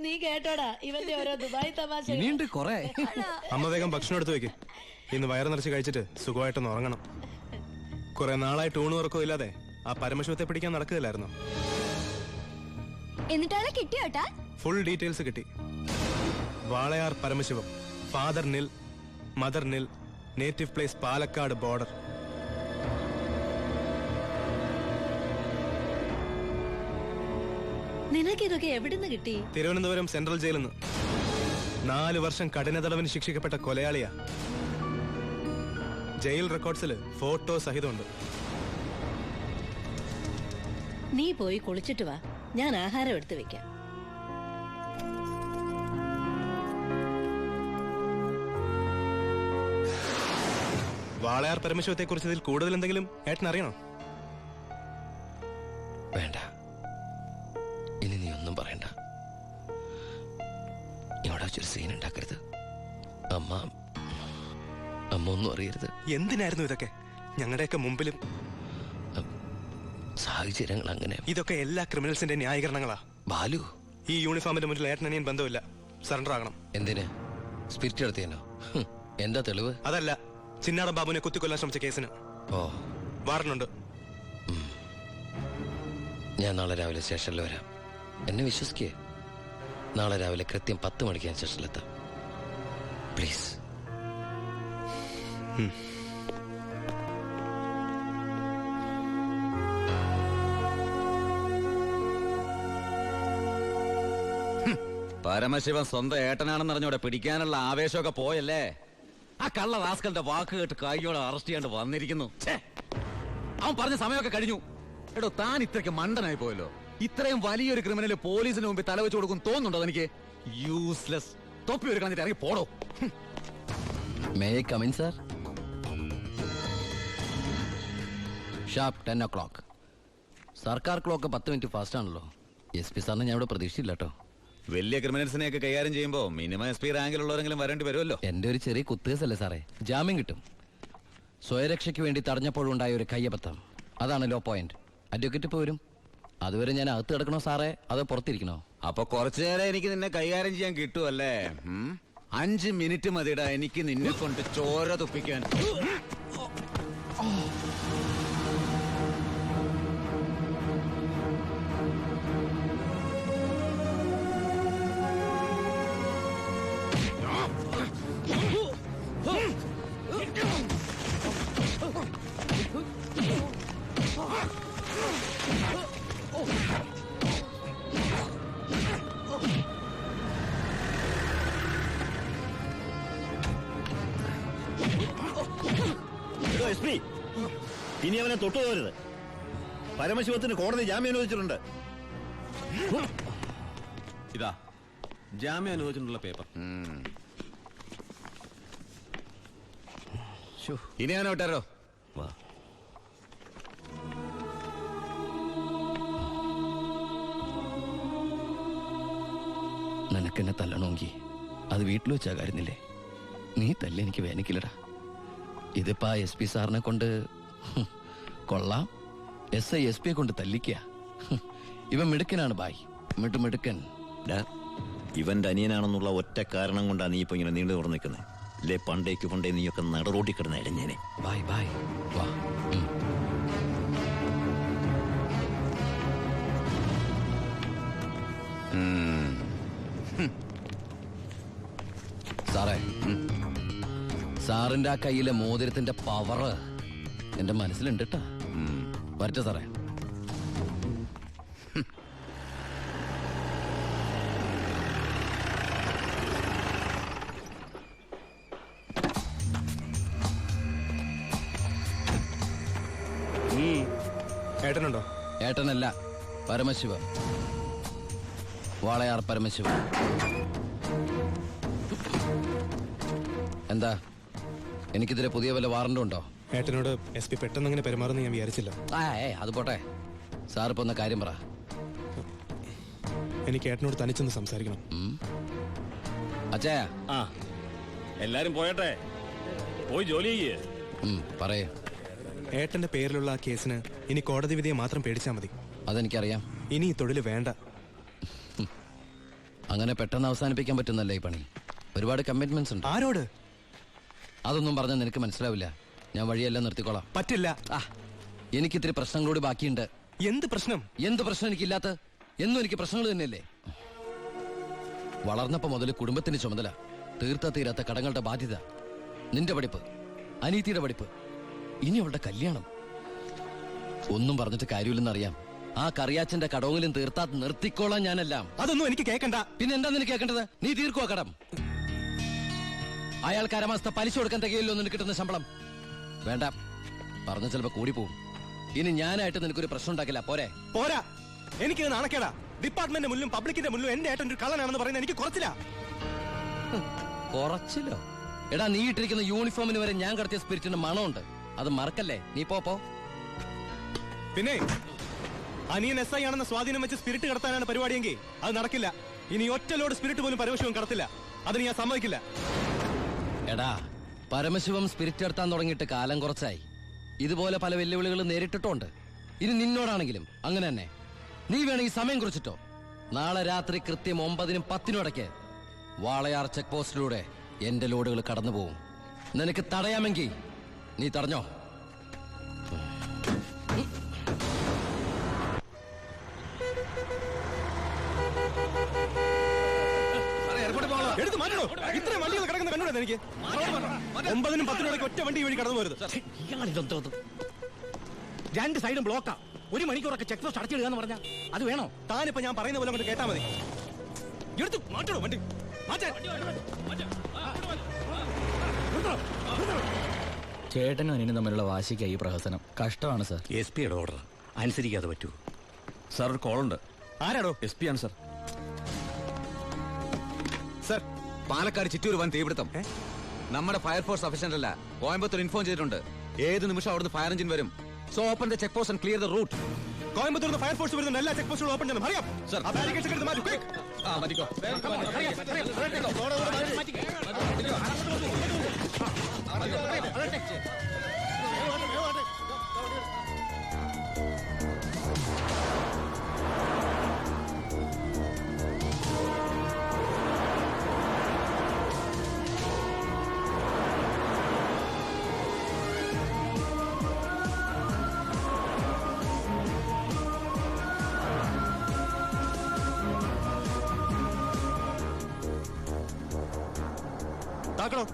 നീ കേട്ടോടാ ഇവന്റെ ഓരോ ദുബായ് തമാശ. ഇനിയുണ്ട് കൊറേ. അമ്മ വേഗം ഭക്ഷണം എടുത്തു വെക്ക്. ഇന്ന് വയറ് നിറച്ച് കഴിച്ചിട്ട് സുഖമായിട്ടൊന്ന് ഉറങ്ങണം. കുറെ നാളായിട്ട് ഊണ് ഉറക്കവും ഇല്ലാതെ ആ പരമശിവത്തെ പിടിക്കാൻ നടക്കുകയില്ലായിരുന്നോ? എന്നിട്ടാണ് കിട്ടിയോട്ടാ? ഫുൾ ഡീറ്റെയിൽസ് കിട്ടി. വാളയാർ പരമശിവം, ഫാദർ നിൽ, മദർ നിൽ, നേറ്റീവ് പ്ലേസ് പാലക്കാട് ബോർഡർ. നിനക്കിതൊക്കെ എവിടുന്ന് കിട്ടി? തിരുവനന്തപുരം സെൻട്രൽ ജയിലിൽ നിന്ന് 4 വർഷം കഠിന തടവിന് ശിക്ഷിക്കപ്പെട്ട കൊലയാളിയാ. Jail റെക്കോർഡ്സിൽ photo സഹിതമുണ്ട്. നീ പോയി കുളിച്ചിട്ട് വാ, ഞാൻ ആഹാരം എടുത്തു വെക്കാം. വാളയാർ പരമശിവത്തെ കുറിച്ച് ഇതിൽ കൂടുതൽ എന്തെങ്കിലും ഏട്ടൻ അറിയണോ? വേണ്ട, ഇനി നീ ഒന്നും പറയണ്ട. ഇവിടെ വെച്ചൊരു സീൻ ഉണ്ടാക്കരുത്. അമ്മ ഒന്നും അറിയരുത്. എന്തിനായിരുന്നു ഇതൊക്കെ? ഞങ്ങളുടെയൊക്കെ മുമ്പിലും. സാഹചര്യങ്ങൾ അങ്ങനെ. ഇതൊക്കെ എല്ലാ ക്രിമിനൽസിന്റെ ന്യായീകരണങ്ങളാ. ബാലു, ഈ യൂണിഫോമിന്റെ മുന്നിൽ ഏട്ടനനിയൻ ബന്ധമില്ല. സറണ്ടർ ആകണം. എന്തിന്? സ്പിരിറ്റ് എടുത്തേനോ? എന്താ തെളിവ്? അതല്ല, ചിന്നാടൻ ബാബുവിനെ കുത്തിക്കൊല്ലാൻ ശ്രമിച്ച കേസിന്. ഓ, വാറണ്ടുണ്ട്. ഞാൻ നാളെ രാവിലെ സ്റ്റേഷനിൽ വരാം. എന്നെ വിശ്വസിക്കേ. നാളെ രാവിലെ കൃത്യം 10 മണിക്ക് ഞാൻ സ്റ്റേഷനിലെത്താം. പ്ലീസ്. പരമശിവൻ സ്വന്തം ഏട്ടനാണെന്ന് അറിഞ്ഞോടെ പിടിക്കാനുള്ള ആവേശമൊക്കെ പോയല്ലേ? ആ കള്ള റാസ്കലിന്റെ വാക്ക് കേട്ട് കൈയോടെ അറസ്റ്റ് ചെയ്യാണ്ട് വന്നിരിക്കുന്നു. അവൻ പറഞ്ഞ സമയമൊക്കെ കഴിഞ്ഞു. എടോ, താൻ ഇത്രയ്ക്ക് മണ്ടനായി പോയല്ലോ. ഇത്രയും വലിയൊരു ക്രിമിനൽ പോലീസിന് മുമ്പിൽ തലവെച്ച് കൊടുക്കും തോന്നുന്നുണ്ടോ എനിക്ക്? യൂസ്ലെസ്. തൊപ്പി ഒരു കളഞ്ഞിട്ട് ഇറങ്ങി പോടോ. May I come in sir? Sharp 10 o'clock. സർക്കാർ ക്ലോക്ക് 10 മിനിറ്റ് ഫാസ്റ്റ് ആണല്ലോ. SP സാറിന് ഞാൻ ഇവിടെ പ്രതീക്ഷിച്ചില്ല കേട്ടോ. വലിയ ക്രിമിനൽസിനെയൊക്കെ കൈകാര്യം ചെയ്യുമ്പോ മിനിമം SP റാങ്കിലുള്ളവരെങ്കിലും വരേണ്ടി വരുമല്ലോ. എന്റെ ഒരു ചെറിയ കുത്തേസല്ലേ സാറേ, ജാമ്യം കിട്ടും. സ്വയരക്ഷയ്ക്ക് വേണ്ടി തടഞ്ഞപ്പോഴുണ്ടായ ഒരു കയ്യബദ്ധം, അതാണ് ലോ പോയിന്റ്. അഡ്വക്കേറ്റ് ഇപ്പൊ വരും. അതുവരെ ഞാൻ അകത്ത് കിടക്കണോ സാറേ, അതോ പുറത്തിരിക്കണോ? അപ്പൊ കുറച്ചു നേരം എനിക്ക് നിന്നെ കൈകാര്യം ചെയ്യാൻ കിട്ടുമല്ലേ? 5 മിനിറ്റ് മതിടാ എനിക്ക് നിന്നെ കൊണ്ട് ചോര തുപ്പിക്കാൻ. SP, ഇനി അവനെ തൊട്ടു പോകരുത്. പരമശിവത്തിന് കോടതി ജാമ്യം അനുവദിച്ചിട്ടുണ്ട്. ഇതാ ജാമ്യം അനുവദിച്ചിട്ടുള്ള പേപ്പർ. ഇനി അവനെ വിട്ടാരോ? നിനക്കെന്നെ തല്ലണമെങ്കിൽ അത് വീട്ടിൽ വെച്ചാ കാര്യന്നില്ലേ? നീ തല്ല എനിക്ക് വേനിക്കില്ലടാ. ഇതിപ്പോ SP സാറിനെ കൊണ്ട് കൊള്ളാം. SI SP കൊണ്ട് തല്ലിക്ക. ഇവൻ മിടുക്കനാണ് ബായ്, മിടുക്കൻ. ഇവന്റെ അനിയനാണെന്നുള്ള ഒറ്റ കാരണം കൊണ്ടാണ് നീ ഇപ്പൊ ഇങ്ങനെ നീണ്ടു തുറന്നിരിക്കുന്നത്. അല്ലേ പണ്ടേ നീയൊക്കെ നടറോട്ടി കിടന്ന ഇടഞ്ഞേനെ. ബായ് ബായ് വാ. സാറേ, സാറിന്റെ ആ കയ്യിലെ മോതിരത്തിന്റെ പവറ് എന്റെ മനസ്സിലുണ്ട് കേട്ടാ. വരട്ടെ സാറേ. ഏട്ടനുണ്ടോ? ഏട്ടനല്ല, പരമശിവ. വാളയാർ പരമശിവ. എന്താ, എനിക്കിതിരെ പുതിയ വല്ല വാറണ്ടും ഉണ്ടോ? ഏട്ടനോട് SP പെട്ടെന്ന് അങ്ങനെ പെരുമാറുന്ന ഞാൻ വിചാരിച്ചില്ല. അത് പോട്ടെ. സാറിപ്പോ ഒന്ന് കാര്യം പറ. എനിക്ക് ഏട്ടനോട് തനിച്ചൊന്ന് സംസാരിക്കണം. അച്ഛാ, എല്ലാരും പോയട്ടെ, പോയി ജോലി ചെയ്യേ. പറയേ. ഏട്ടന്റെ പേരിലുള്ള ആ കേസിന് ഇനി കോടതി വിധിയെ മാത്രം പേടിച്ചാൽ മതി. അതെനിക്കറിയാം. ഇനി ഈ തൊഴിൽ വേണ്ട. അങ്ങനെ പെട്ടെന്ന് അവസാനിപ്പിക്കാൻ പറ്റുന്നല്ലേ ഈ പണി. ഒരുപാട് കമ്മിറ്റ്മെന്റ്സ് ഉണ്ട്. ആരോട്? അതൊന്നും പറഞ്ഞാൽ നിനക്ക് മനസ്സിലാവില്ല. ഞാൻ വഴിയെല്ലാം നിർത്തിക്കോളാം. പറ്റില്ല. എനിക്കിത്തിരി പ്രശ്നങ്ങളോട് ബാക്കിയുണ്ട്. എന്ത് പ്രശ്നം? എന്ത് പ്രശ്നം എനിക്കില്ലാത്ത? എന്നും എനിക്ക് പ്രശ്നങ്ങൾ തന്നെയല്ലേ. വളർന്നപ്പോ മുതൽ കുടുംബത്തിന്റെ ചുമതല, തീർത്താ തീരാത്ത കടങ്ങളുടെ ബാധ്യത, നിന്റെ പഠിപ്പ്, അനീതിയുടെ പഠിപ്പ്, ഇനി അവളുടെ കല്യാണം. ഒന്നും പറഞ്ഞിട്ട് കാര്യമില്ലെന്നറിയാം. ആ കറിയാച്ചന്റെ കടവെങ്കിലും തീർത്താ നിർത്തിക്കോളാം ഞാനെല്ലാം. അതൊന്നും എനിക്ക് കേൾക്കണ്ട. പിന്നെ എന്താ നിനക്ക് കേൾക്കേണ്ടത്? നീ തീർക്കുവാ കടം. അയാൾക്ക് അരമാസത്തെ പലിശ കൊടുക്കാൻ തികയില്ലോ നിനക്ക് കിട്ടുന്ന ശമ്പളം. വേണ്ട, പറഞ്ഞ ചിലപ്പോ കൂടിപ്പോവും. ഇനി ഞാനായിട്ട് നിനക്കൊരു പ്രശ്നം ഉണ്ടാക്കില്ല. പോരെ? പോരാ, എനിക്ക് നാണക്കേടാ. ഡിപ്പാർട്ട്മെന്റ് മുന്നിലും പബ്ലിക്കിന്റെ മുന്നിലും എന്റെ ഏട്ടൻ ഒരു കള്ളനാണെന്ന് പറയുന്നത് എനിക്ക് കുറച്ചില്ല. കുറച്ചില്ലോ? എടാ, നീ ഇട്ടിരിക്കുന്ന യൂണിഫോമിന് വരെ ഞാൻ കടത്തിയ സ്പിരിറ്റിന്റെ മണമുണ്ട്. അത് മറക്കല്ലേ. നീ പോ. പിന്നെ അനിയൻ SI ആണെന്ന സ്വാധീനം വെച്ച് സ്പിരിറ്റ് കടത്താനാണ് പരിപാടിയെങ്കിൽ അത് നടക്കില്ല. ഇനി ഒറ്റ ലോഡ് സ്പിരിറ്റ് പോലും പരമശിവം കടത്തില്ല. അതിന് ഞാൻ സമ്മതിക്കില്ല. എടാ, പരമശിവം സ്പിരിറ്റ് എടുത്താൻ തുടങ്ങിയിട്ട് കാലം കുറച്ചായി. ഇതുപോലെ പല വെല്ലുവിളികൾ നേരിട്ടിട്ടുണ്ട്. ഇനി നിന്നോടാണെങ്കിലും അങ്ങനെ തന്നെ. നീ വേണമെങ്കിൽ സമയം കുറിച്ചിട്ടോ. നാളെ രാത്രി കൃത്യം 9-നും 10-നും ഇടയ്ക്ക് വാളയാർ ചെക്ക് പോസ്റ്റിലൂടെ എന്റെ ലോഡുകൾ കടന്നു പോകും. നിനക്ക് തടയാമെങ്കിൽ നീ തടഞ്ഞോ. എടുത്ത് മാറ്റണോ? ഇത്രയും വണ്ടികൾ കിടക്കുന്ന കണ്ടുകൂടെ എനിക്ക്? 9-നും 10-നും ഇടയ്ക്ക് ഒറ്റ വണ്ടി വഴി കടന്നു പോരുത്. 2 സൈഡും ബ്ലോക്കാ. 1 മണിക്കൂറൊക്കെ ചെക്ക് പോസ്റ്റ് അടച്ചിടുക എന്ന് പറഞ്ഞാൽ അത് വേണോ? താനിപ്പോ ഞാൻ പറയുന്ന പോലെ കൊണ്ട് കേട്ടാ മതി. എടുത്ത് മാറ്റണോ വണ്ടി? ചേട്ടനും അനിയനും തമ്മിലുള്ള വാശിക്കായി ഈ പ്രഹസനം. കഷ്ടമാണ് സാർ. SP യുടെ ഓർഡർ അനുസരിക്കാതെ പറ്റൂ. സാർ ഒരു കോളുണ്ട്. ആരാടോ? SP ആണ് സാർ. സർ, പാലക്കാട് ചിറ്റൂർ വൻ തീപിടുത്തം. നമ്മുടെ ഫയർഫോഴ്സ് സഫീഷ്യന്റ് അല്ല. കോയമ്പത്തൂർ ഇൻഫോം ചെയ്തിട്ടുണ്ട്. ഏത് നിമിഷം അവിടുന്ന് ഫയർ എഞ്ചിൻ വരും. So open the check post and clear the route. Coimbatore fire force വരുന്നുണ്ട്. എല്ലാ ചെക്ക് പോസ്റ്റുകളും ഓപ്പൺ ചെയ്യണം. അറിയാം സർ. ആ ബാരിക്കേഡ്സ് എടുത്ത് മാറ്റൂ. Quick. മതിക്കോ. താക്കണോ?